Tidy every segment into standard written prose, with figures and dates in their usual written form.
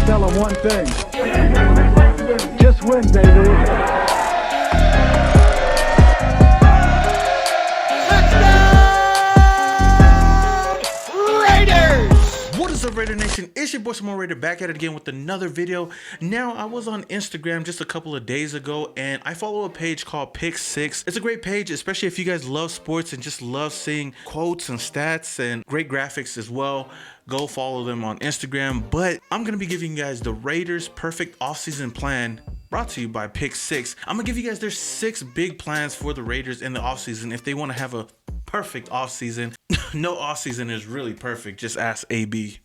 tell them one thing. Just win, baby. What is up, Raider Nation? It's your boy Small Raider back at it again with another video. Now, I was on Instagram just a couple of days ago and I follow a page called Pick 6. It's a great page, especially if you guys love sports and just love seeing quotes and stats and great graphics as well. Go follow them on Instagram. But I'm going to be giving you guys the Raiders' perfect offseason plan, brought to you by Pick 6. I'm going to give you guys their 6 big plans for the Raiders in the offseason if they want to have a perfect offseason. No offseason is really perfect. Just ask AB.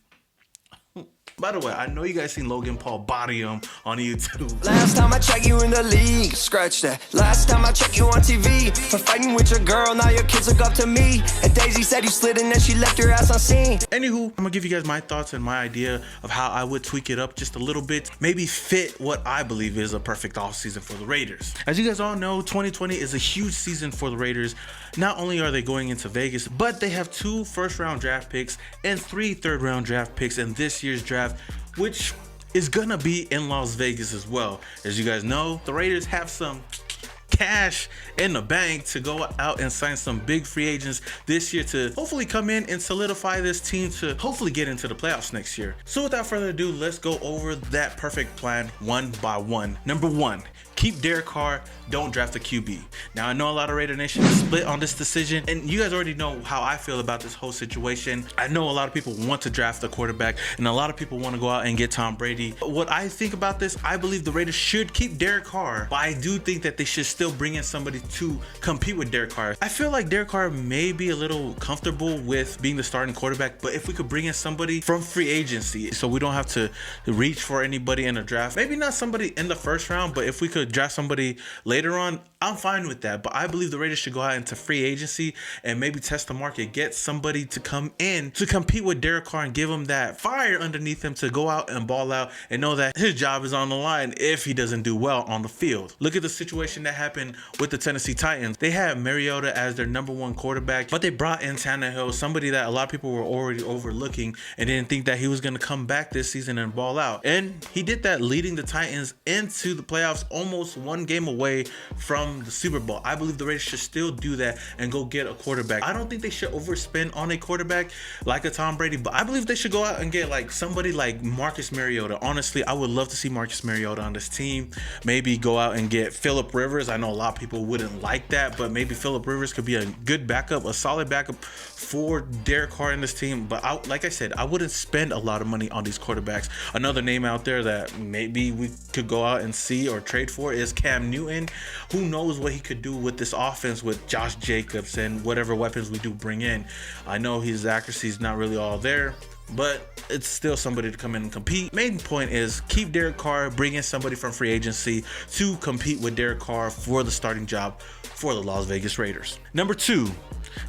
By the way, I know you guys seen Logan Paul body him on YouTube. Last time I checked, you in the league, scratch that. Last time I checked, you on TV for fighting with your girl. Now your kids look up to me. And Daisy said you slid and then she left your ass unseen. Anywho, I'm gonna give you guys my thoughts and my idea of how I would tweak it up just a little bit, maybe fit what I believe is a perfect offseason for the Raiders. As you guys all know, 2020 is a huge season for the Raiders. Not only are they going into Vegas, but they have 2 first-round draft picks and 3 third-round draft picks in this year's draft, which is gonna be in Las Vegas as well. As you guys know, the Raiders have some cash in the bank to go out and sign some big free agents this year to hopefully come in and solidify this team to hopefully get into the playoffs next year. So without further ado, let's go over that perfect plan one by one. Number 1, keep Derek Carr, don't draft a QB. Now, I know a lot of Raider Nation is split on this decision, and you guys already know how I feel about this whole situation. I know a lot of people want to draft a quarterback, and a lot of people want to go out and get Tom Brady. What I think about this, I believe the Raiders should keep Derek Carr, but I do think that they should still bring in somebody to compete with Derek Carr. I feel like Derek Carr may be a little comfortable with being the starting quarterback, but if we could bring in somebody from free agency, so we don't have to reach for anybody in a draft, maybe not somebody in the first round, but if we could draft somebody later on, I'm fine with that. But I believe the Raiders should go out into free agency and maybe test the market, get somebody to come in to compete with Derek Carr and give him that fire underneath him to go out and ball out and know that his job is on the line if he doesn't do well on the field. Look at the situation that happened with the Tennessee Titans. They had Mariota as their #1 quarterback, but they brought in Tannehill, somebody that a lot of people were already overlooking and didn't think that he was going to come back this season and ball out. And he did that, leading the Titans into the playoffs, almost 1 game away from the Super Bowl. I believe the Raiders should still do that and go get a quarterback. I don't think they should overspend on a quarterback like a Tom Brady, but I believe they should go out and get like somebody like Marcus Mariota. Honestly, I would love to see Marcus Mariota on this team. Maybe go out and get Phillip Rivers. I know a lot of people wouldn't like that, but maybe Phillip Rivers could be a good backup, a solid backup for Derek Carr in this team. But like I said, I wouldn't spend a lot of money on these quarterbacks. Another name out there that maybe we could go out and see or trade for is Cam Newton. Who knows what he could do with this offense with Josh Jacobs and whatever weapons we do bring in. I know his accuracy is not really all there, but it's still somebody to come in and compete. Main point is keep Derek Carr, bring in somebody from free agency to compete with Derek Carr for the starting job for the Las Vegas Raiders. Number 2,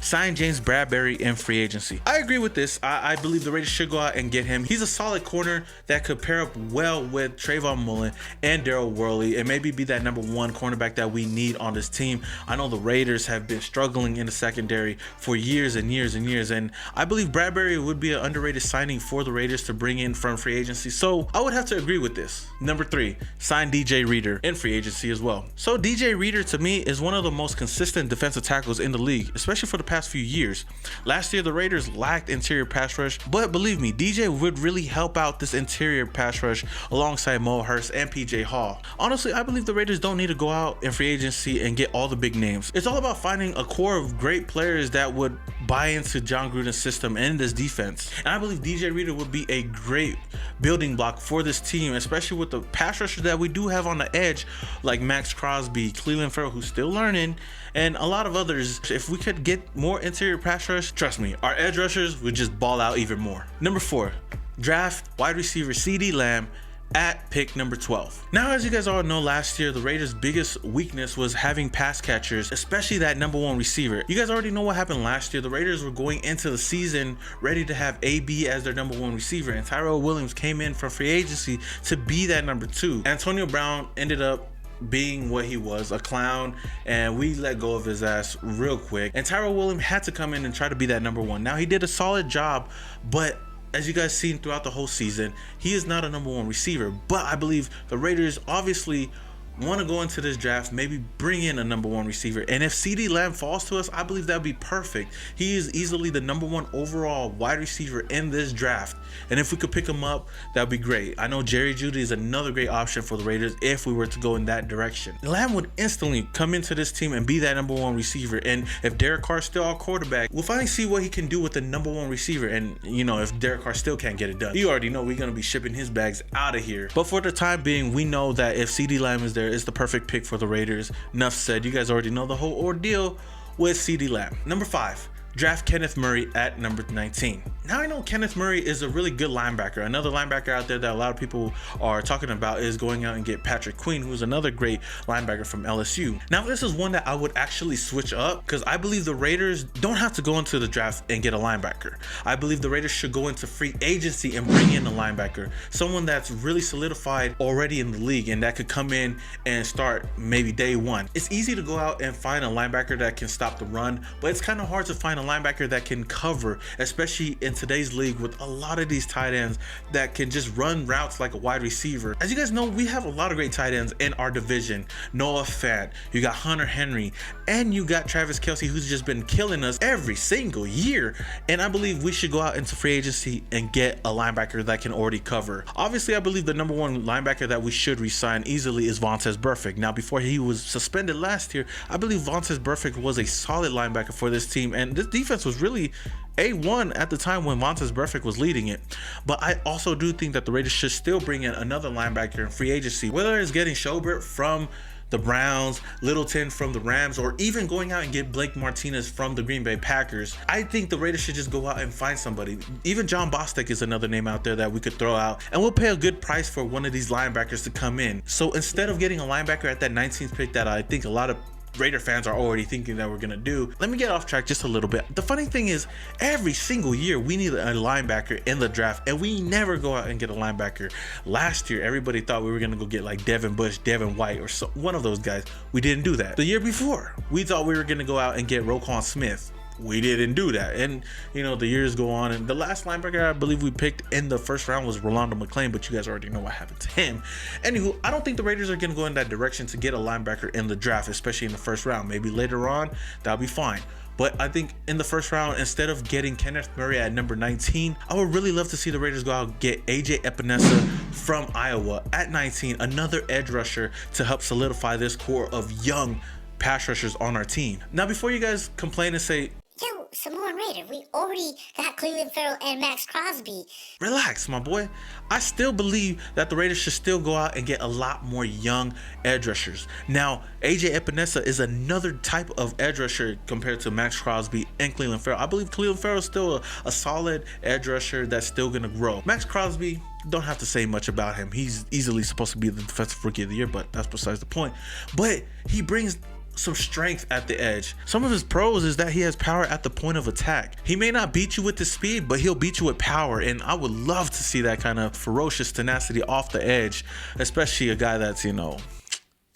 sign James Bradberry in free agency. I agree with this. I believe the Raiders should go out and get him. He's a solid corner that could pair up well with Trayvon Mullen and Darryl Worley and maybe be that #1 cornerback that we need on this team. I know the Raiders have been struggling in the secondary for years and years and years, and I believe Bradberry would be an underrated signing for the Raiders to bring in from free agency. So I would have to agree with this. Number 3, sign DJ Reader in free agency as well. So DJ Reader to me is one of the most consistent defensive tackles in the league, especially for the past few years. Last year, the Raiders lacked interior pass rush, but believe me, DJ would really help out this interior pass rush alongside Mo Hurst and PJ Hall. Honestly, I believe the Raiders don't need to go out in free agency and get all the big names. It's all about finding a core of great players that would buy into John Gruden's system and this defense. And I believe DJ Reader would be a great building block for this team, especially with the pass rushers that we do have on the edge, like Max Crosby, Cleveland Farrell, who's still learning, and a lot of others. If we could get more interior pass rush, trust me, our edge rushers would just ball out even more. Number 4, draft wide receiver CeeDee Lamb at pick number 12. Now, as you guys all know, last year the Raiders' biggest weakness was having pass catchers, especially that #1 receiver. You guys already know what happened last year. The Raiders were going into the season ready to have AB as their #1 receiver, and Tyrell Williams came in from free agency to be that #2. Antonio Brown ended up being what he was, a clown, and we let go of his ass real quick, and Tyrell Williams had to come in and try to be that #1. Now, he did a solid job, but as you guys seen throughout the whole season, he is not a number one receiver, but I believe the Raiders obviously want to go into this draft, maybe bring in a number one receiver. And if CeeDee Lamb falls to us, I believe that would be perfect. He is easily the number one overall wide receiver in this draft. And if we could pick him up, that would be great. I know Jerry Jeudy is another great option for the Raiders if we were to go in that direction. Lamb would instantly come into this team and be that number one receiver. And if Derek Carr's still our quarterback, we'll finally see what he can do with the number one receiver. And, you know, if Derek Carr still can't get it done, you already know we're going to be shipping his bags out of here. But for the time being, we know that if CeeDee Lamb is there, it's the perfect pick for the Raiders. Enough said. You guys already know the whole ordeal with CeeDee Lamb. Number 5. Draft Kenneth Murray at number 19. Now I know Kenneth Murray is a really good linebacker. Another linebacker out there that a lot of people are talking about is going out and get Patrick Queen, who's another great linebacker from LSU. Now this is one that I would actually switch up because I believe the Raiders don't have to go into the draft and get a linebacker. I believe the Raiders should go into free agency and bring in a linebacker, someone that's really solidified already in the league and that could come in and start maybe day one. It's easy to go out and find a linebacker that can stop the run, but it's kind of hard to find a linebacker that can cover, especially in today's league with a lot of these tight ends that can just run routes like a wide receiver. As you guys know, we have a lot of great tight ends in our division. Noah Fant, you got Hunter Henry, and you got Travis Kelce, who's just been killing us every single year. And I believe we should go out into free agency and get a linebacker that can already cover. Obviously, I believe the number one linebacker that we should resign easily is Vontaze Burfict. Now, before he was suspended last year, I believe Vontaze Burfict was a solid linebacker for this team, and this defense was really A1 at the time when Vontaze Burfict was leading it. But I also do think that the Raiders should still bring in another linebacker in free agency, whether it's getting Schobert from the Browns, Littleton from the Rams, or even going out and get Blake Martinez from the Green Bay Packers. I think the Raiders should just go out and find somebody. Even John Bostic is another name out there that we could throw out, and we'll pay a good price for one of these linebackers to come in. So instead of getting a linebacker at that 19th pick that I think a lot of Raider fans are already thinking that we're gonna do, let me get off track just a little bit. The funny thing is, every single year we need a linebacker in the draft, and we never go out and get a linebacker. Last year, everybody thought we were gonna go get like Devin Bush, Devin White, or one of those guys. We didn't do that. The year before, we thought we were gonna go out and get Roquan Smith. We didn't do that. And you know, the years go on, and the last linebacker I believe we picked in the first round was Rolando McClain, but you guys already know what happened to him. Anywho, I don't think the Raiders are gonna go in that direction to get a linebacker in the draft, especially in the first round. Maybe later on, that'll be fine. But I think in the first round, instead of getting Kenneth Murray at number 19, I would really love to see the Raiders go out and get AJ Epinesa from Iowa at 19, another edge rusher to help solidify this core of young pass rushers on our team. Now, before you guys complain and say, "Yo, Samoan Raider, we already got Cleveland Farrell and Max Crosby." relax, my boy. I still believe that the Raiders should still go out and get a lot more young edge rushers. Now, AJ Epinesa is another type of edge rusher compared to Max Crosby and Cleveland Farrell. I believe Cleveland Farrell is still a solid edge rusher that's still going to grow. Max Crosby, don't have to say much about him. He's easily supposed to be the defensive rookie of the year, but that's besides the point. But he brings some strength at the edge. Some of his pros is that he has power at the point of attack. He may not beat you with the speed, but he'll beat you with power, and I would love to see that kind of ferocious tenacity off the edge, especially a guy that's, you know,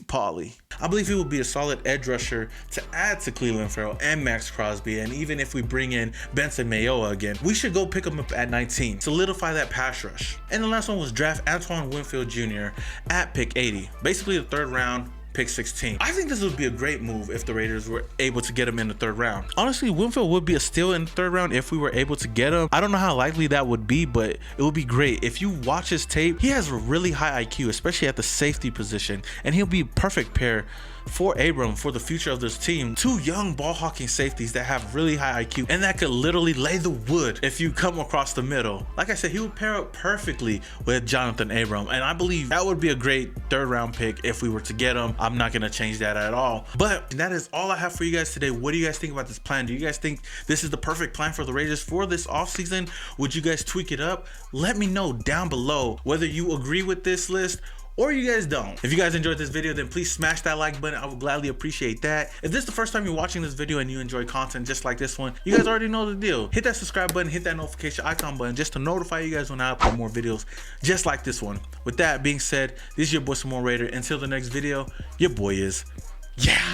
Pauly. I believe he will be a solid edge rusher to add to Cleveland Farrell and Max Crosby, and even if we bring in Benson Mayowa again, we should go pick him up at 19, solidify that pass rush. And the last one was draft Antoine Winfield Jr. at pick 80, basically the third round, pick 16. I think this would be a great move if the Raiders were able to get him in the third round. Honestly, Winfield would be a steal in the third round if we were able to get him. I don't know how likely that would be, but it would be great. If you watch his tape, he has a really high IQ, especially at the safety position, and he'll be a perfect pair for Abram for the future of this team. Two young ball hawking safeties that have really high IQ and that could literally lay the wood if you come across the middle. Like I said, he would pair up perfectly with Jonathan Abram, and I believe that would be a great third round pick if we were to get him. I'm not going to change that at all. But that is all I have for you guys today. What do you guys think about this plan? Do you guys think this is the perfect plan for the Raiders for this offseason? Would you guys tweak it up? Let me know down below whether you agree with this list or you guys don't. If you guys enjoyed this video, then please smash that like button. I would gladly appreciate that. If this is the first time you're watching this video and you enjoy content just like this one, you guys already know the deal. Hit that subscribe button, hit that notification icon button just to notify you guys when I upload more videos just like this one. With that being said, this is your boy Samoan Raider. Until the next video, your boy is, yeah.